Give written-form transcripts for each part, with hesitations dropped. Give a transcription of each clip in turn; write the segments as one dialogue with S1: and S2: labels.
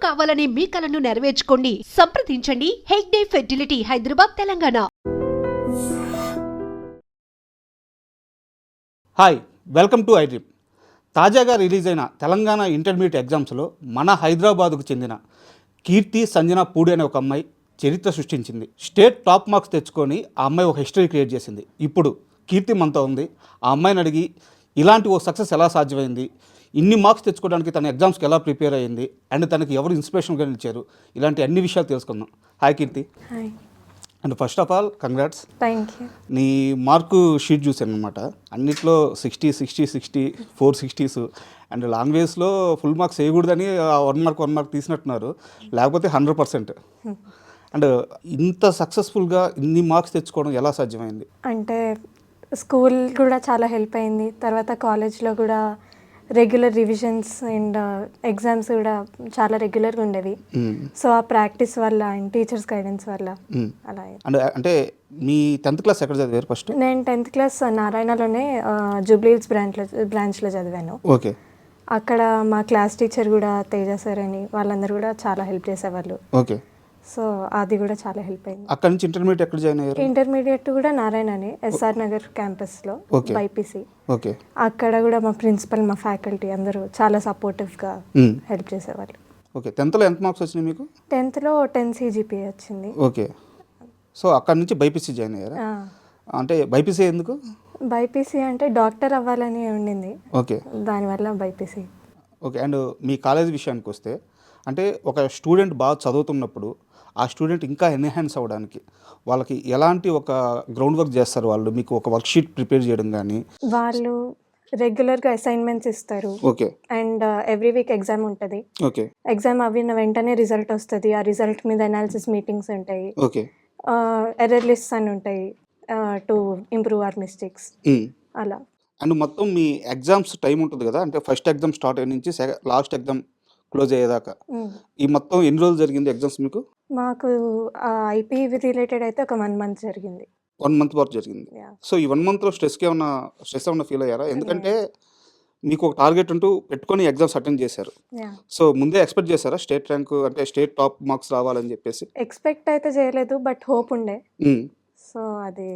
S1: కావాలనే మీ కలను నెరవేర్చుకోండి. సంప్రదించండి Hegde fertility, Hyderabad, Telangana.
S2: Hi, welcome to iDream. తాజాగా రిలీజ్ అయిన తెలంగాణ ఇంటర్మీడియట్ ఎగ్జామ్స్లో మన హైదరాబాదుకు చెందిన కీర్తి సంజన పూడి అనే ఒక అమ్మాయి చరిత్ర సృష్టించింది. స్టేట్ టాప్ మార్క్స్ తెచ్చుకొని ఆ అమ్మాయి ఒక హిస్టరీ క్రియేట్ చేసింది. ఇప్పుడు కీర్తి మనతో ఉంది. ఆ అమ్మాయిని అడిగి ఇలాంటి ఓ సక్సెస్ ఎలా సాధ్యమైంది, ఇన్ని మార్క్స్ తెచ్చుకోవడానికి తన ఎగ్జామ్స్కి ఎలా ప్రిపేర్ అయ్యింది, అండ్ తనకి ఎవరు ఇన్స్పిరేషన్గా నిలిచారు, ఇలాంటి అన్ని విషయాలు తెలుసుకుందాం. Hi Keerthi.
S3: Hi.
S2: And first of all congrats.
S3: Thank you.
S2: నీ మార్కు షీట్ చూశాను అనమాట. అన్నిట్లో 60, 60, 60, 460s. అండ్ లాంగ్వేజ్లో ఫుల్ మార్క్స్ వేయకూడదని 1 మార్క్ తీసినట్టున్నారు, లేకపోతే 100%. అండ్ ఇంత సక్సెస్ఫుల్గా ఇన్ని మార్క్స్ తెచ్చుకోవడం ఎలా సాధ్యమైంది?
S3: అంటే స్కూల్ కూడా చాలా హెల్ప్ అయింది. తర్వాత కాలేజ్లో కూడా రెగ్యులర్ రివిజన్స్ అండ్ ఎగ్జామ్స్ కూడా చాలా రెగ్యులర్గా ఉండేవి. సో ఆ ప్రాక్టీస్ వల్ల అండ్ టీచర్స్ గైడెన్స్ వల్ల అలా.
S2: అంటే మీ 10th క్లాస్ ఎక్కడ చదివారు ఫస్ట్?
S3: నేను 10th క్లాస్ నారాయణలోనే జూబ్లీహిల్స్ బ్రాంచ్లో చదివాను.
S2: ఓకే.
S3: అక్కడ మా క్లాస్ టీచర్ కూడా తేజ సార్ అని వాళ్ళందరూ కూడా చాలా హెల్ప్ చేసేవాళ్ళు.
S2: ఓకే.
S3: సో అది కూడా చాలా హెల్ప్ అయింది.
S2: అక్కడ నుంచి ఇంటర్మీడియట్ ఎక్కడ జాయిన్ అయ్యారు?
S3: ఇంటర్మీడియట్ కూడా నారాయణనే, ఎస్ఆర్ నగర్ క్యాంపస్లో బైపీసీ.
S2: ఓకే.
S3: అక్కడ కూడా మా ప్రిన్సిపల్, మా ఫ్యాకల్టీ అందరూ చాలా సపోర్టివ్గా హెల్ప్ చేసేవాళ్ళు.
S2: ఓకే. 10thలో ఎంత మార్క్స్ వచ్చినాయి మీకు?
S3: 10thలో 10 CGPA వచ్చింది.
S2: ఓకే. సో అక్కడ నుంచి బైపీసీ జాయిన్ అయ్యారా? అంటే బైపీసీ ఎందుకు?
S3: బైపీసీ అంటే డాక్టర్ అవ్వాలని ఉండింది.
S2: ఓకే.
S3: దానివల్ల BiPC.
S2: Okay. And me college విషయానికి వస్తే, అంటే ఒక స్టూడెంట్ బాగా చదువుతున్నప్పుడు ఆ స్టూడెంట్ ఇంకా ఎన్హాన్స్ అవ్వడానికి వాళ్ళకి ఎలాంటి ఒక గ్రౌండ్ వర్క్ చేస్తారు వాళ్ళు? మీకు ఒక వర్క్ షీట్ ప్రిపేర్ చేయడం కానీ?
S3: వాళ్ళు రెగ్యులర్గా అసైన్మెంట్స్ ఇస్తారు.
S2: Okay.
S3: And every week exam ఉంటుంది.
S2: ఓకే.
S3: ఎగ్జామ్ అవిన వెంటనే రిజల్ట్ వస్తుంది. ఆ రిజల్ట్ మీద అనాలిసిస్ మీటింగ్స్ ఉంటాయి.
S2: ఓకే.
S3: ఎర్రర్ లిస్ట్స్ అని ఉంటాయి టు ఇంప్రూవ్ అవర్ మిస్టేక్స్ అలా.
S2: అండ్ మొత్తం మీ ఎగ్జామ్స్ టైం ఉంటుంది కదా, అంటే ఫస్ట్ ఎగ్జామ్ స్టార్ట్ అయిన నుంచి లాస్ట్ ఎగ్జామ్ క్లోజ్ అయ్యేదాకా ఈ మొత్తం ఎన్ని రోజులు జరిగింది ఎగ్జామ్స్ మీకు?
S3: మాకు ఐపీ రిలేటెడ్ అయితే ఒక 1 month జరిగింది.
S2: 1 month వరకు జరిగింది. సో ఈ 1 monthలో స్ట్రెస్ ఏమన్నా ఫీల్ అయ్యారా? ఎందుకంటే మీకు ఒక టార్గెట్ అంటూ పెట్టుకొని ఎగ్జామ్స్ అటెండ్ చేశారు. సో ముందే ఎక్స్పెక్ట్ చేశారా స్టేట్ ర్యాంక్, అంటే స్టేట్ టాప్ మార్క్స్ రావాలని చెప్పేసి?
S3: ఎక్స్పెక్ట్ అయితే చేయలేదు, బట్ హోప్ ఉండే. సో అది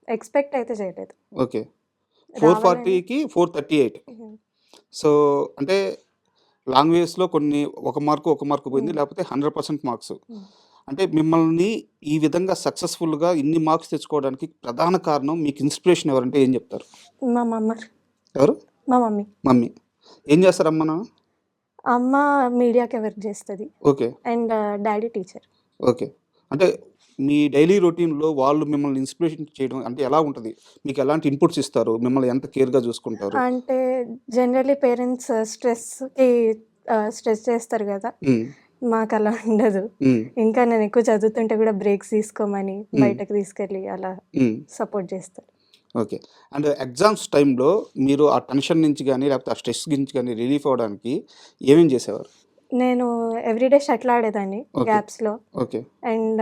S3: ఎక్స్పెక్ట్ అయితే చేయలేదు.
S2: ఓకే. 440కి 438. సో అంటే లాంగ్వేజ్లో కొన్ని ఒక మార్కు పోయింది, లేకపోతే 100% మార్క్స్. అంటే మిమ్మల్ని ఈ విధంగా సక్సెస్ఫుల్గా ఇన్ని మార్క్స్ తెచ్చుకోవడానికి ప్రధాన కారణం, మీకు ఇన్స్పిరేషన్ ఎవరంటే ఏం చెప్తారు?
S3: మా మమ్మ.
S2: ఎవరు?
S3: మా మమ్మీ.
S2: మమ్మీ ఏం చేస్తారు? అమ్మ
S3: అమ్మ మీడియాకి వర్క్ చేస్తుంది.
S2: Okay.
S3: And daddy teacher.
S2: Okay. అంటే మీ డైలీ రొటీన్లో వాళ్ళు మిమ్మల్ని ఇన్స్పిరేషన్ చేయడం అంటే ఎలా ఉంటుంది? మీకు ఎలాంటి ఇన్పుట్స్ ఇస్తారు? మిమ్మల్ని ఎంత కేర్గా చూసుకుంటారు?
S3: అంటే జనరల్లీ పేరెంట్స్ స్ట్రెస్ చేస్తారు కదా, మాకు అలా ఉండదు. ఇంకా నేను ఎక్కువ చదువుతుంటే కూడా బ్రేక్స్ తీసుకోమని బయటకు తీసుకెళ్ళి అలా సపోర్ట్ చేస్తారు.
S2: ఓకే. అండ్ ఎగ్జామ్స్ టైంలో మీరు ఆ టెన్షన్ నుంచి కానీ లేకపోతే ఆ స్ట్రెస్ నుంచి కానీ రిలీఫ్ అవ్వడానికి ఏమేం చేసేవారు?
S3: నేను ఎవ్రీడే షటిల్ ఆడేదాన్ని గ్యాప్స్లో.
S2: ఓకే.
S3: అండ్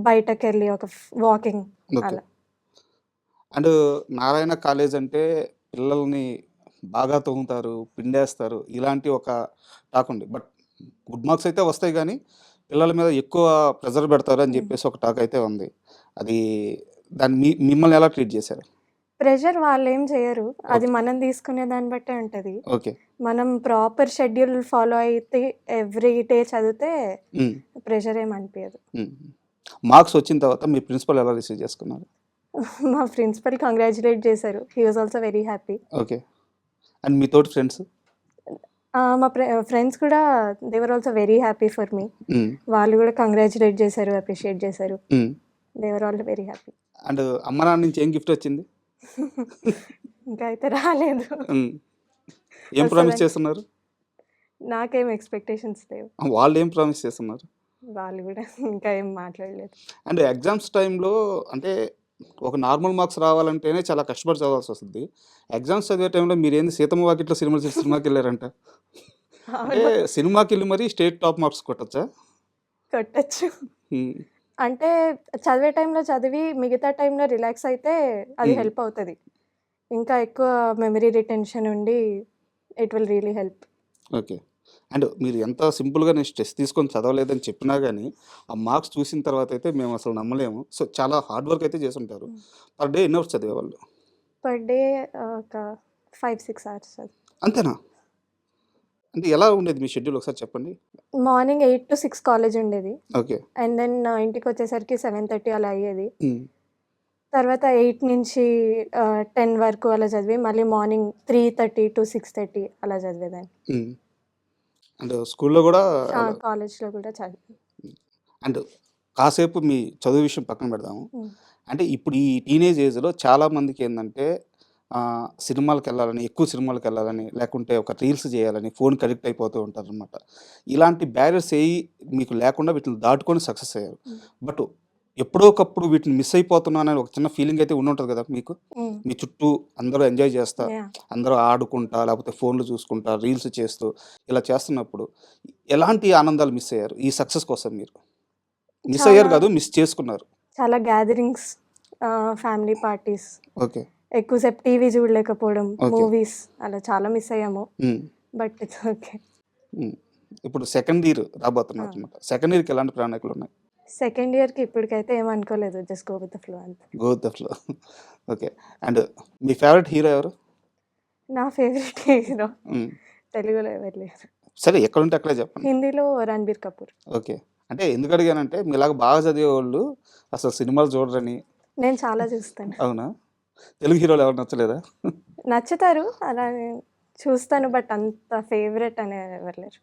S3: బయటకు వెళ్ళి ఒక వాకింగ్ అలా.
S2: అండ్ నారాయణ కాలేజ్ అంటే పిల్లల్ని బాగా తోముతారు, పిండేస్తారు, ఇలాంటి ఒక టాక్ ఉంది. బట్ గుడ్ మార్క్స్ అయితే వస్తాయి కానీ పిల్లల మీద ఎక్కువ ప్రెజర్ పెడతారు అని చెప్పేసి ఒక టాక్ అయితే ఉంది. అది దాన్ని మిమ్మల్ని ఎలా ట్రీట్ చేశారు?
S3: ప్రెషర్ వాళ్ళు ఏం చేయరు, అది మనం తీసుకునే దాన్ని బట్టే ఉంటుంది.
S2: ఓకే.
S3: మనం ప్రాపర్ షెడ్యూల్ ఫాలో అయితే ఎవ్రీ డే చదివితే ప్రెషర్ ఏం అనిపించదు.
S2: మార్క్స్ వచ్చిన తర్వాత మీ ప్రిన్సిపల్ ఎలా రిసీవ్ చేసుకున్నారు?
S3: మా ప్రిన్సిపల్ కంగ్రాచులేట్ చేశారు. He was also very happy.
S2: Okay. And మీ తోటి ఫ్రెండ్స్?
S3: మా ఫ్రెండ్స్ కూడా they were also very happy for me. వాళ్ళు కూడా కంగ్రాచులేట్ చేశారు, అప్రిషియేట్ చేశారు. They were all very happy.
S2: And అమ్మ నాన్న నుంచి ఏం గిఫ్ట్ వచ్చింది?
S3: ఇంకా అయితే రాలేదు.
S2: ఏం ప్రామిస్ చేస్తున్నారు?
S3: నాకేం ఎక్స్పెక్టేషన్స్ లేవు.
S2: వాళ్ళు ఏం ప్రామిస్ చేస్తున్నారు?
S3: వాళ్ళు కూడా ఇంకా ఏం మాట్లాడలేదు.
S2: అండ్ ఎగ్జామ్స్ టైంలో అంటే ఒక నార్మల్ మార్క్స్ రావాలంటేనే చాలా కష్టపడి చదవాల్సి వస్తుంది. ఎగ్జామ్స్ చదివే టైంలో మీరు ఏంది సీతమ్మ వాకిట్లో సినిమాకి వెళ్ళారంట? అంటే సినిమాకి వెళ్ళి మరి స్టేట్ టాప్ మార్క్స్ కొట్టచ్చా?
S3: కొట్టచ్చు. అంటే చదివే టైంలో చదివి మిగతా టైంలో రిలాక్స్ అయితే అది హెల్ప్ అవుతుంది. ఇంకా ఎక్కువ మెమరీ రిటెన్షన్ ఉండి it will really help.
S2: Okay. And మీరు ఎంత సింపుల్గా నేను స్ట్రెస్ తీసుకొని చదవలేదని చెప్పినా కానీ ఆ మార్క్స్ చూసిన తర్వాత అయితే మేము అసలు నమ్మలేము. సో చాలా హార్డ్ వర్క్ అయితే చేసి ఉంటారు. పర్ డే ఎన్ని అవర్స్ చదివేవాళ్ళు?
S3: పర్ డే ఒక 5-6 అవర్స్.
S2: అంతేనా? అంటే ఎలా ఉండేది మీ షెడ్యూల్ ఒకసారి చెప్పండి?
S3: మార్నింగ్ 8 to 6 కాలేజ్ ఉండేది.
S2: ఓకే.
S3: అండ్ దెన్ ఇంటికి వచ్చేసరికి 7:30 అలా అయ్యేది.
S2: ఉమ్,
S3: తర్వాత 8 నుంచి 10 వరకు అలా చదివి మళ్ళీ మార్నింగ్ 3:30 to 6:30 అలా చదివేదాన్ని.
S2: ఉమ్. అండ్ స్కూల్లో కూడా
S3: కాలేజ్లో కూడా చదివి.
S2: అండ్ కాసేపు మీ చదువు విషయం పక్కన పెడదాము.
S3: ఉమ్.
S2: అంటే ఇప్పుడు ఈ టీనేజ్ ఏజ్లో చాలామందికి ఏంటంటే సినిమాలకు వెళ్ళాలని, ఎక్కువ సినిమాలకు వెళ్ళాలని, లేకుంటే ఒక రీల్స్ చేయాలని ఫోన్కి అడిక్ట్ అయిపోతూ ఉంటారు అనమాట. ఇలాంటి బ్యారియర్స్ మీకు లేకుండా వీటిని దాటుకొని సక్సెస్ అయ్యారు. బట్ ఎప్పుడో ఒకప్పుడు వీటిని మిస్ అయిపోతున్నానని ఒక చిన్న ఫీలింగ్ అయితే ఉంటుంది కదా మీకు? మీ చుట్టూ అందరూ ఎంజాయ్ చేస్తా,
S3: Yeah.
S2: అందరూ ఆడుకుంటా, లేకపోతే ఫోన్లు చూసుకుంటా, రీల్స్ చేస్తూ ఇలా చేస్తున్నప్పుడు ఎలాంటి ఆనందాలు మిస్ అయ్యారు ఈ సక్సెస్ కోసం? మీరు మిస్ అయ్యారు కాదు, మిస్ చేసుకున్నారు.
S3: చాలా గ్యాదరింగ్స్, ఫ్యామిలీ పార్టీస్,
S2: ఓకే.
S3: ఎక్కువసేపు టీవీ చూడలేకపోవడం,
S2: Okay.
S3: మూవీస్ అలా చాలా మిస్ అయ్యాము.
S2: ఉమ్,
S3: బట్ ఇట్స్ ఓకే.
S2: ఉమ్. ఇప్పుడు సెకండ్ ఇయర్ రాబోతున్నారు అనమాట. సెకండ్ ఇయర్కి ఎలాంటి ప్రణాళికలు ఉన్నాయి?
S3: సెకండ్ ఇయర్కి ఇప్పటికైతే ఏమనుకోలేదు, just go with the flow అంతే.
S2: Go with the flow. Okay. And మీ ఫేవరెట్ హీరో ఎవరు?
S3: నా ఫేవరెట్ హీరో
S2: ఉమ్,
S3: తెలుగులో ఎవరు లేరు.
S2: సరే ఎక్కడుంటే అక్కడే చెప్పండి.
S3: హిందీలో రణబీర్ కపూర్.
S2: ఓకే. అంటే ఎందుకు అడిగానంటే మీలాగా బాగా చదివేవాళ్ళు అసలు సినిమాలు చూడరని.
S3: నేను చాలా చూస్తాను.
S2: అవునా? తెలుగు హీరోలు ఎవరు నచ్చలేదా?
S3: నచ్చుతారు, అలా నేను చూస్తాను, బట్ అంత ఫేవరెట్ అనే ఎవరు లేరు.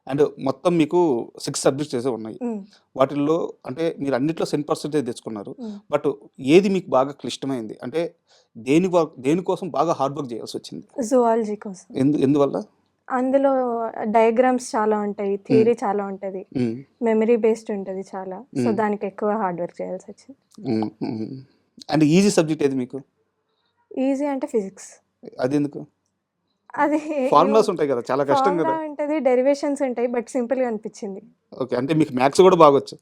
S2: అండ్ మొత్తం మీకు 6 సబ్జెక్ట్స్ అయితే ఉన్నాయి.
S3: మ్మ్.
S2: వాటిల్లో అంటే మీరు అన్నిట్లో 10% తెచ్చుకున్నారు.
S3: మ్మ్.
S2: బట్ ఏది మీకు బాగా క్లిష్టమైంది? అంటే దేనికోసం బాగా హార్డ్ వర్క్ చేయాల్సి వచ్చింది?
S3: జువాలజీ కోసం.
S2: ఎందువల్ల?
S3: అందులో డయాగ్రామ్స్ చాలా ఉంటాయి, థియరీ చాలా ఉంటుంది,
S2: మ్మ్.
S3: మెమరీ బేస్డ్ ఉంటుంది చాలా. సో దానికి ఎక్కువ హార్డ్ వర్క్ చేయాల్సి వచ్చింది.
S2: మ్మ్. మ్మ్. అండ్ ఈజీ సబ్జెక్ట్ ఏది మీకు?
S3: ఈజీ అంటే ఫిజిక్స్.
S2: అది ఎందుకు?
S3: అది
S2: ఫార్ములాస్ ఉంటాయి కదా, చాలా కష్టం కదా.
S3: ఉంటుంది, డెరివేషన్స్ ఉంటాయి, బట్ సింపుల్గా అనిపించింది.
S2: ఓకే. అంటే మీకు మ్యాథ్స్ కూడా బాగొచ్చు.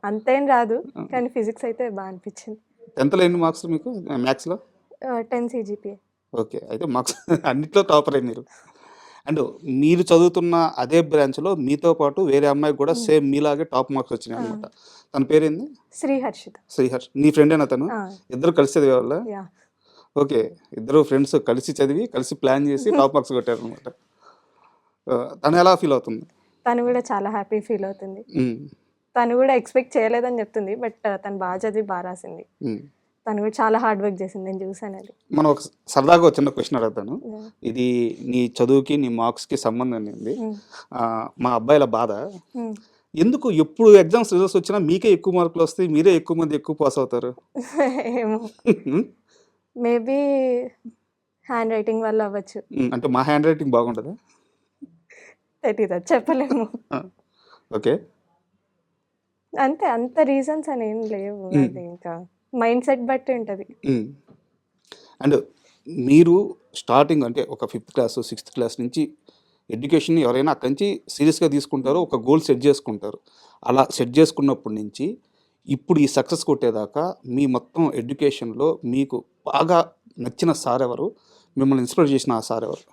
S3: అంతేం రాదు, కానీ ఫిజిక్స్ అయితే బాగా అనిపించింది.
S2: 10th ఎన్ని మార్క్స్ మీకు మ్యాథ్స్లో?
S3: 10 CGPA.
S2: ఓకే. అయితే మార్క్స్ అన్నిట్లో టాపర్ అయ్యి మీరు. అండ్ మీరు చదువుతున్న అదే బ్రాంచ్లో మీతో పాటు వేరే అమ్మాయికి కూడా సేమ్ మీలాగే టాప్ మార్క్స్ వచ్చినాయి అనమాట. తన పేరేంది?
S3: శ్రీహర్షిత.
S2: శ్రీహర్ష్. నీ ఫ్రెండేనా తను? ఇద్దరు కలిసి చదివేవాళ్ళ?
S3: యా.
S2: ఓకే. ఇద్దరు ఫ్రెండ్స్ కలిసి చదివి కలిసి ప్లాన్ చేసి టాప్ మార్క్స్ కొట్టారు అనమాట. తను ఎలా ఫీల్ అవుతుంది?
S3: తను కూడా చాలా హ్యాపీ ఫీల్ అవుతుంది.
S2: మ్మ్.
S3: తను కూడా ఎక్స్పెక్ట్ చేయలేదని చెప్తుంది, బట్ తను బాగా చదివి బాగా రాసింది.
S2: మ్మ్.
S3: తను కూడా చాలా హార్డ్ వర్క్ చేసింది, నేను చూసాను అది.
S2: మనం ఒక సరదాగా ఒక చిన్న క్వశ్చన్ అడుగుతాను. ఇది నీ చదువుకి నీ మార్క్స్కి సంబంధం ఉంది. మా అబ్బాయిల బాధ, ఎందుకు ఎప్పుడు ఎగ్జామ్స్ రిజల్ట్స్ వచ్చినా మీకే ఎక్కువ మార్కులు వస్తాయి, మీరే ఎక్కువ మంది ఎక్కువ పాస్ అవుతారు?
S3: ఏమో, మేబీ హ్యాండ్ రైటింగ్ వల్ల అవ్వచ్చు.
S2: అంటే మా హ్యాండ్ రైటింగ్ బాగుంటుందా?
S3: తెలీదు, చెప్పలేము.
S2: ఓకే.
S3: అంతే, అంత రీజన్స్ అని ఏం లేవు, అది ఇంకా మైండ్ సెట్ బట్టి ఉంటుంది.
S2: అండ్ మీరు స్టార్టింగ్ అంటే ఒక 5th క్లాస్ 6th క్లాస్ నుంచి ఎడ్యుకేషన్ ఎవరైనా అక్కడి నుంచి సీరియస్గా తీసుకుంటారో, ఒక గోల్ సెట్ చేసుకుంటారు. అలా సెట్ చేసుకున్నప్పటి నుంచి ఇప్పుడు ఈ సక్సెస్ కొట్టేదాకా మీ మొత్తం ఎడ్యుకేషన్లో మీకు బాగా నచ్చిన సార్ ఎవరు? మిమ్మల్ని ఇన్స్పైర్ చేసిన ఆ సార్ ఎవరు?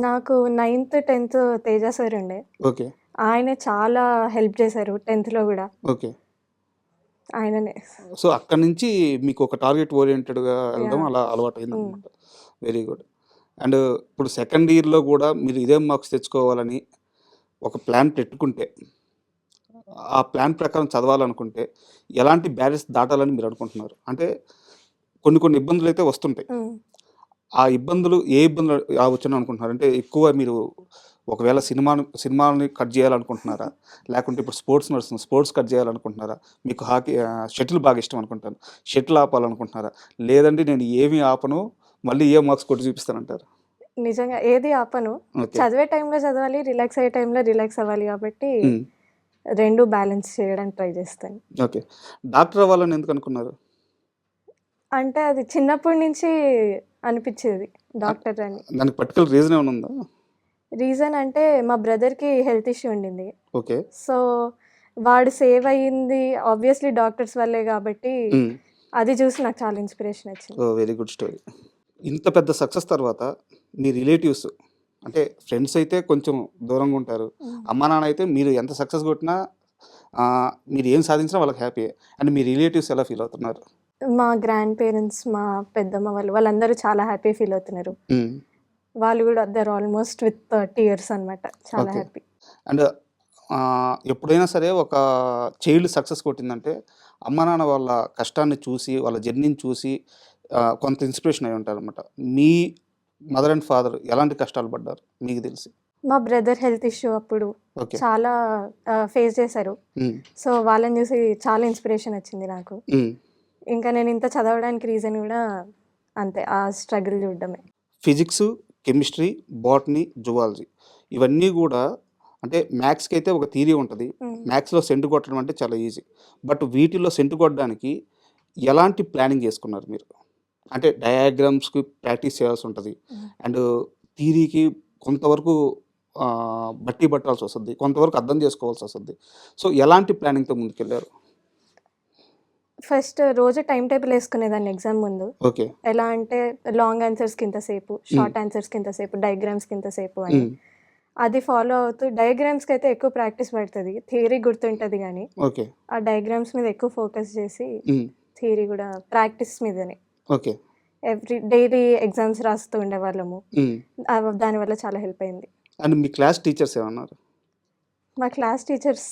S3: నాకు 9th 10th తేజ సార్ ఉండే.
S2: ఓకే.
S3: ఆయన చాలా హెల్ప్ చేశారు 10th కూడా.
S2: ఓకే.
S3: ఆయననే.
S2: సో అక్కడి నుంచి మీకు ఒక టార్గెట్ ఓరియంటెడ్గా వెళ్ళడం అలా అలవాటు అయింది అనమాట. Very good. అండ్ ఇప్పుడు సెకండ్ ఇయర్లో కూడా మీరు ఇదే మార్క్స్ తెచ్చుకోవాలని ఒక ప్లాన్ పెట్టుకుంటే, ఆ ప్లాన్ ప్రకారం చదవాలనుకుంటే ఎలాంటి బ్యారియర్స్ దాటాలని మీరు అనుకుంటున్నారు? అంటే కొన్ని ఇబ్బందులు అయితే వస్తుంటాయి. ఆ ఇబ్బందులు ఏ ఇబ్బందులు రావచ్చని అనుకుంటున్నారు? అంటే ఎక్కువ మీరు ఒకవేళ సినిమాని కట్ చేయాలనుకుంటున్నారా? లేకుంటే ఇప్పుడు స్పోర్ట్స్ నడుస్తుంది, స్పోర్ట్స్ కట్ చేయాలనుకుంటున్నారా? మీకు షటిల్ బాగా ఇష్టం అనుకుంటాను, షటిల్ ఆపాలనుకుంటున్నారా? లేదంటే నేను ఏమీ ఆపను, మళ్ళీ ఏ మార్క్స్ కొట్టి చూపిస్తానంటారు?
S3: నిజంగా ఏది ఆపను. చదివే టైంలో చదవాలి, రిలాక్స్ అయ్యే టైంలో రిలాక్స్ అవ్వాలి, కాబట్టి రెండు బ్యాలెన్స్ చేయడానికి ట్రై చేస్తాను.
S2: ఓకే. డాక్టర్ అవ్వాలని ఎందుకు అనుకున్నారు?
S3: అంటే అది చిన్నప్పటి నుంచి అనిపించేది డాక్టర్ అని.
S2: దానికి పర్టికులర్ రీజన్ ఏమైనా ఉందా?
S3: రీజన్ అంటే మా బ్రదర్కి హెల్త్ ఇష్యూ ఉండింది.
S2: ఓకే.
S3: సో వాడు సేవ్ అయ్యింది ఆబ్వియస్లీ డాక్టర్స్ వల్లే, కాబట్టి అది చూసి నాకు చాలా ఇన్స్పిరేషన్ వచ్చింది.
S2: Very good story. ఇంత పెద్ద సక్సెస్ తర్వాత మీ రిలేటివ్స్ అంటే ఫ్రెండ్స్ అయితే కొంచెం దూరంగా ఉంటారు, అమ్మా నాన్న అయితే మీరు ఎంత సక్సెస్ కొట్టినా మీరు ఏం సాధించినా వాళ్ళకి హ్యాపీ. అండ్ మీ రిలేటివ్స్ ఎలా ఫీల్ అవుతున్నారు?
S3: మా గ్రాండ్ పేరెంట్స్, మా పెద్దమ్మ వాళ్ళందరూ చాలా హ్యాపీ ఫీల్ అవుతున్నారు.
S2: మ్మ్.
S3: వాళ్ళు కూడా అద్దరు ఆల్మోస్ట్ విత్ టీయర్స్ అనమాట. చాలా
S2: ఓకే.
S3: హ్యాపీ.
S2: అండ్ ఎప్పుడైనా సరే ఒక చైల్డ్ సక్సెస్ కొట్టిందంటే అమ్మ నాన్న వాళ్ళ కష్టాన్ని చూసి వాళ్ళ జర్నీని చూసి కొంత ఇన్స్పిరేషన్ అయి ఉంటారు అనమాట. మీ మదర్ అండ్ ఫాదర్ ఎలాంటి కష్టాలు పడ్డారు మీకు తెలిసి?
S3: మా బ్రదర్ హెల్త్ ఇష్యూ అప్పుడు
S2: ఓకే.
S3: చాలా ఫేస్ చేశారు.
S2: మ్మ్.
S3: సో వాళ్ళని చూసి చాలా ఇన్స్పిరేషన్ వచ్చింది నాకు.
S2: మ్మ్.
S3: ఇంకా నేను ఇంత చదవడానికి రీజన్ కూడా అంతే, ఆ స్ట్రగుల్ చూడడమే.
S2: ఫిజిక్స్, కెమిస్ట్రీ, బాటనీ, జువాలజీ ఇవన్నీ కూడా అంటే మ్యాథ్స్కి అయితే ఒక థియరీ ఉంటుంది. మ్యాథ్స్లో సెంటు కొట్టడం అంటే చాలా ఈజీ. బట్ వీటిల్లో సెంటు కొట్టడానికి ఎలాంటి ప్లానింగ్ చేసుకున్నారు మీరు? అంటే డయాగ్రామ్స్కి ప్రాక్టీస్ చేయాల్సి ఉంటుంది, అండ్ థియరీకి కొంతవరకు బట్టి పట్టాల్సి వస్తుంది, కొంతవరకు అర్థం చేసుకోవాల్సి వస్తుంది. సో ఎలాంటి ప్లానింగ్తో ముందుకెళ్ళారు?
S3: ఫస్ట్ రోజు టైం టేబుల్ వేసుకునేదాన్ని ఎగ్జామ్ ముందు.
S2: ఓకే.
S3: ఎలా అంటే లాంగ్ ఆన్సర్స్కి ఇంతసేపు, షార్ట్ ఆన్సర్స్కి ఇంతసేపు, డయాగ్రామ్స్కి ఇంతసేపు అని. అది ఫాలో అవుతూ డయాగ్రామ్స్కి అయితే ఎక్కువ ప్రాక్టీస్ పడుతుంది, థియరీ గుర్తుంటుంది కానీ
S2: ఓకే.
S3: ఆ డయాగ్రామ్స్ మీద ఎక్కువ ఫోకస్ చేసి థియరీ కూడా ప్రాక్టీస్ మీదనే
S2: ఓకే.
S3: డైలీ ఎగ్జామ్స్ రాస్తూ ఉండేవాళ్ళము. దానివల్ల చాలా హెల్ప్ అయింది.
S2: అండ్ మీ క్లాస్ టీచర్స్ ఏమన్నారు?
S3: మా క్లాస్ టీచర్స్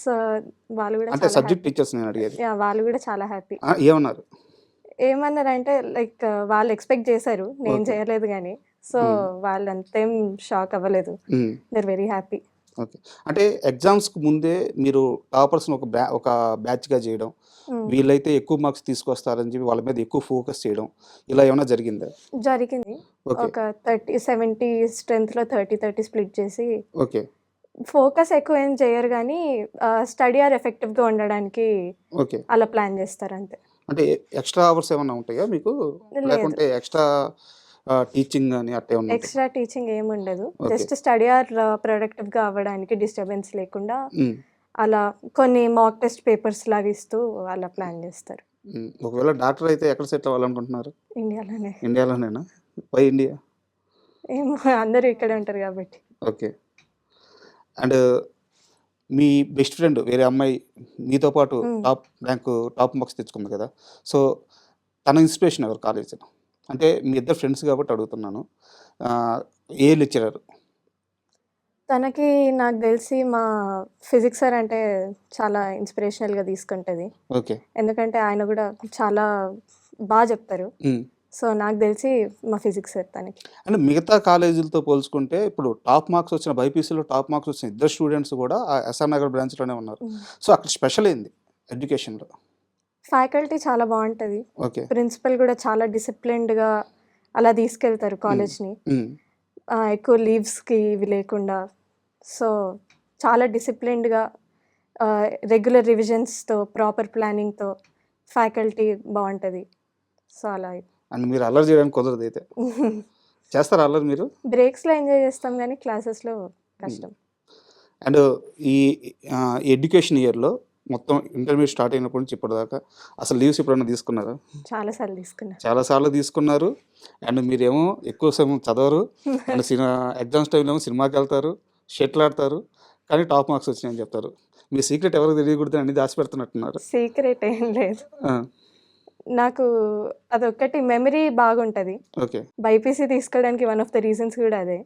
S3: వాళ్ళు కూడా
S2: అంటే
S3: చాలా
S2: సబ్జెక్ట్ టీచర్స్ నేను అడిగేది.
S3: వాళ్ళు కూడా చాలా హ్యాపీ.
S2: ఏమన్నారు?
S3: ఏమన్నారంటే లైక్ వాళ్ళు ఎక్స్పెక్ట్ చేశారు, నేను చేయలేదు కానీ. సో వాళ్ళు అంతేం షాక్ అవ్వలేదు. They very happy.
S2: ఓకే. అంటే ఎగ్జామ్స్కి ముందే మీరు టాపర్స్ని ఒక బ్యాచ్గా చేయడం, వీళ్ళైతే ఎక్కువ మార్క్స్ తీసుకొస్తారని చెప్పి వాళ్ళ మీద ఎక్కువ ఫోకస్ చేయడం, ఇలా ఏమైనా జరిగిందా?
S3: జరిగింది.
S2: ఓకే.
S3: ఒక 70 స్ట్రెంత్లో 30 స్ప్లిట్ చేసి
S2: ఓకే.
S3: ఫోకస్ ఎక్కువ ఏం చేయరు కానీ స్టడీ ఆర్ ఎఫెక్టివ్గా ఉండడానికి
S2: ఓకే.
S3: అలా ప్లాన్ చేస్తారు అంతే.
S2: అంటే ఎక్స్ట్రా అవర్స్ ఏమైనా ఉంటాయా మీకు, లేకుంటే ఎక్స్ట్రా టీచింగ్ అని అట్టే ఉన్నాయి?
S3: ఎక్స్ట్రా టీచింగ్ ఏమి ఉండదు, జస్ట్ స్టడీ ఆర్ ప్రొడక్టివ్గా అవ్వడానికి డిస్టర్బెన్స్ లేకుండా అలా కొన్ని మాక్ టెస్ట్ పేపర్స్ లాగా ఇస్తూ అలా ప్లాన్ చేస్తారు.
S2: ఒకవేళ డాక్టర్ అయితే ఎక్కడ సెటిల్ అవ్వాలనుకుంటున్నారు?
S3: ఇండియాలోనే.
S2: ఇండియాలోనేనా? Why India?
S3: ఏమో, అందరూ ఇక్కడే ఉంటారు కాబట్టి.
S2: ఓకే. అండ్ మీ బెస్ట్ ఫ్రెండ్ వేరే అమ్మాయి మీతో పాటు టాప్ మార్క్స్ తెచ్చుకుంది కదా, సో తన ఇన్స్పిరేషన్ ఎవరు కాలేజీలో? అంటే మీ ఇద్దరు ఫ్రెండ్స్ కాబట్టి అడుగుతున్నాను. ఏ లెక్చరర్?
S3: తనకి నాకు తెలిసి మా ఫిజిక్స్ సార్ అంటే చాలా ఇన్స్పిరేషనల్గా తీసుకుంటుంది.
S2: ఓకే.
S3: ఎందుకంటే ఆయన కూడా చాలా బాగా చెప్తారు. సో నాకు తెలిసి మా ఫిజిక్స్ సార్ తనకి.
S2: అంటే మిగతా కాలేజీలతో పోల్చుకుంటే ఇప్పుడు టాప్ మార్క్స్ వచ్చిన బైపీసీలో టాప్ మార్క్స్ వచ్చిన ఇద్దరు స్టూడెంట్స్ కూడా ఎస్ఆర్ నగర్ బ్రాంచ్లోనే ఉన్నారు. సో అక్కడ స్పెషల్ ఏంది ఎడ్యుకేషన్లో?
S3: ఫ్యాకల్టీ చాలా బాగుంటుంది.
S2: ఓకే.
S3: ప్రిన్సిపల్ కూడా చాలా డిసిప్లిన్డ్గా అలా తీసుకెళ్తారు కాలేజ్ని. ఎక్కువ లీవ్స్కి ఇవి లేకుండా. సో చాలా డిసిప్లిన్డ్గా రెగ్యులర్ రివిజన్స్తో ప్రాపర్ ప్లానింగ్తో ఫ్యాకల్టీ బాగుంటుంది. సో అలా.
S2: అండ్ మీరు అల్లరి చేయడానికి కుదరదు అయితే? చేస్తారా అల్లరి మీరు?
S3: బ్రేక్స్లో ఎంజాయ్ చేస్తాం కానీ క్లాసెస్లో కష్టం.
S2: అండ్ ఈ ఎడ్యుకేషన్ ఇయర్లో మొత్తం ఇంటర్మీడియట్ స్టార్ట్ అయినప్పటి నుంచి ఇప్పటిదాకా అసలు లీవ్స్ ఎప్పుడైనా తీసుకున్నారా? చాలాసార్లు తీసుకున్నారు. అండ్ మీరేమో ఎక్కువ సమయం చదవరు, అండ్ ఎగ్జామ్స్ టైంలో ఏమో సినిమాకి వెళ్తారు, షటిల్ ఆడతారు, కానీ టాప్ మార్క్స్ వచ్చినాయని చెప్తారు. మీ సీక్రెట్ ఎవరికి తెలియకూడదు అన్ని దాచిపెడుతున్నట్టున్నారు.
S3: సీక్రెట్ ఏం లేదు, నాకు అదొక్కటి మెమరీ బాగుంటుంది.
S2: ఓకే.
S3: బైపీసీ తీసుకోవడానికి వన్ ఆఫ్ ద రీజన్స్ కూడా అదే.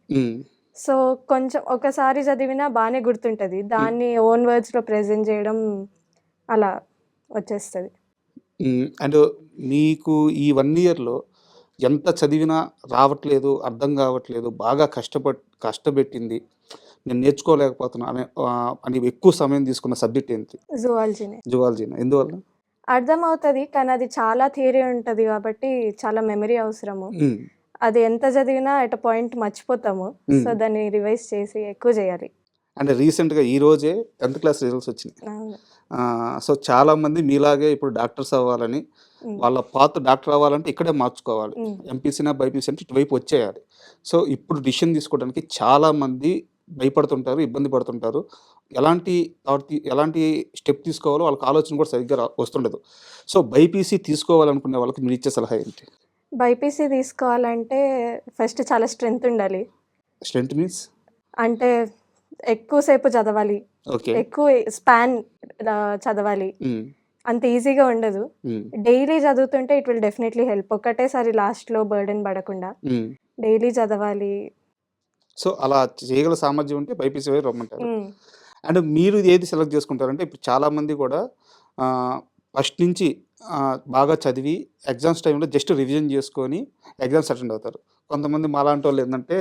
S3: సో కొంచెం ఒకసారి చదివినా బాగానే గుర్తుంటుంది, దాన్ని ఓన్ వర్డ్స్లో ప్రెజెంట్ చేయడం అలా వచ్చేస్తుంది.
S2: అండ్ మీకు ఈ 1 ఇయర్లో ఎంత చదివినా రావట్లేదు, అర్థం కావట్లేదు, బాగా కష్టపెట్టింది, నేను నేర్చుకోలేకపోతున్నా అని ఎక్కువ సమయం తీసుకున్న సబ్జెక్ట్ ఏంటి? జువాలజీనే. ఎందువల్ల?
S3: అర్థమవుతుంది కానీ అది చాలా థియరీ ఉంటుంది కాబట్టి చాలా మెమరీ అవసరము. అది ఎంత చదివినా ఎట్ పాయింట్ మర్చిపోతాము. సో దాన్ని రివైజ్ చేసి ఎక్కువ చేయాలి.
S2: అంటే రీసెంట్గా ఈ రోజే 10th క్లాస్ రిజల్ట్స్ వచ్చినాయి. సో చాలామంది మీలాగే ఇప్పుడు డాక్టర్స్ అవ్వాలని, వాళ్ళ పాత్ డాక్టర్ అవ్వాలంటే ఇక్కడే మార్చుకోవాలి, ఎంపీసీనా బైపీసీ అంటే ఇటువైపు వచ్చేయాలి. సో ఇప్పుడు డిసిషన్ తీసుకోవడానికి చాలామంది భయపడుతుంటారు, ఇబ్బంది పడుతుంటారు. ఎలాంటి స్టెప్ తీసుకోవాలో వాళ్ళకి ఆలోచన కూడా సరిగ్గా వస్తుండదు. సో బైపీసీ తీసుకోవాలనుకునే వాళ్ళకి మీరు ఇచ్చే సలహా ఏంటి?
S3: బైపీసీ తీసుకోవాలంటే ఫస్ట్ చాలా స్ట్రెంగ్త్ ఉండాలి.
S2: స్ట్రెంగ్త్ మీన్స్
S3: అంటే ఎక్కువసేపు చదవాలి,
S2: ఓకే.
S3: ఎక్కువ స్పాన్ చదవాలి, అంత ఈజీగా ఉండదు. డైలీ చదువుతుంటే ఇట్ విల్ డెఫినెట్లీ హెల్ప్. ఒకటేసారి లాస్ట్లో బర్డెన్ పడకుండా డైలీ చదవాలి.
S2: సో అలా చేయగల సామర్థ్యం ఉంటే బైపీసీ వైపు రమ్మంటారు.
S3: మ్మ్.
S2: అండ్ మీరు ఏది సెలెక్ట్ చేసుకుంటారంటే ఇప్పుడు చాలామంది కూడా ఫస్ట్ నుంచి బాగా చదివి ఎగ్జామ్స్ టైంలో జస్ట్ రివిజన్ చేసుకొని ఎగ్జామ్స్ అటెండ్ అవుతారు. కొంతమంది మాలాంటి వాళ్ళు ఏంటంటే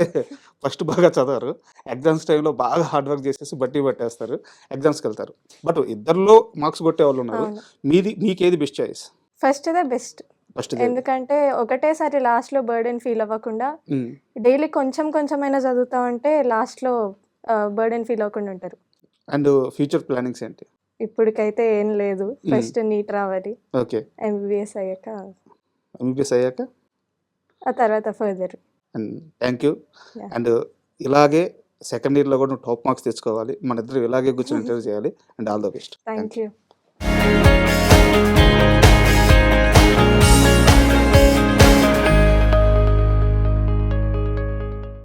S2: ఫస్ట్ బాగా చదవరు, ఎగ్జామ్స్ టైంలో బాగా హార్డ్ వర్క్ చేసేసి బట్టి పట్టేస్తారు, ఎగ్జామ్స్కి వెళ్తారు. బట్ ఇద్దరిలో మార్క్స్ కొట్టే వాళ్ళు ఉన్నారు.
S3: అవును,
S2: మీకేది బెస్ట్ చాయిస్?
S3: ఫస్ట్ ఇదే బెస్ట్.
S2: ఫస్ట్
S3: ఎందుకంటే ఒకటేసారి లాస్ట్లో బర్డెన్ ఫీల్ అవ్వకుండా డైలీ కొంచెం కొంచెమైనా చదువుతామంటే లాస్ట్లో బర్డెన్ ఫీల్ అవ్వకుండా ఉంటారు.
S2: అండ్ ఫ్యూచర్ ప్లానింగ్స్ ఏంటి?
S3: ఇప్పటికైతే ఏం లేదు. ఫస్ట్ నీట్ రావాలి,
S2: ఓకే.
S3: ఎంబీబీఎస్ అయ్యాక
S2: ఎంబీబీఎస్ అయ్యాక
S3: ఆ తర్వాత further.
S2: And thank you.
S3: Yeah.
S2: And ఇలాగే సెకండ్ ఇయర్లో కూడా నువ్వు టాప్ మార్క్స్ తెచ్చుకోవాలి, మన ఇద్దరు ఇలాగే కూర్చొని ఇంటర్వ్యూ చేయాలి. And all the best.
S3: Thank you.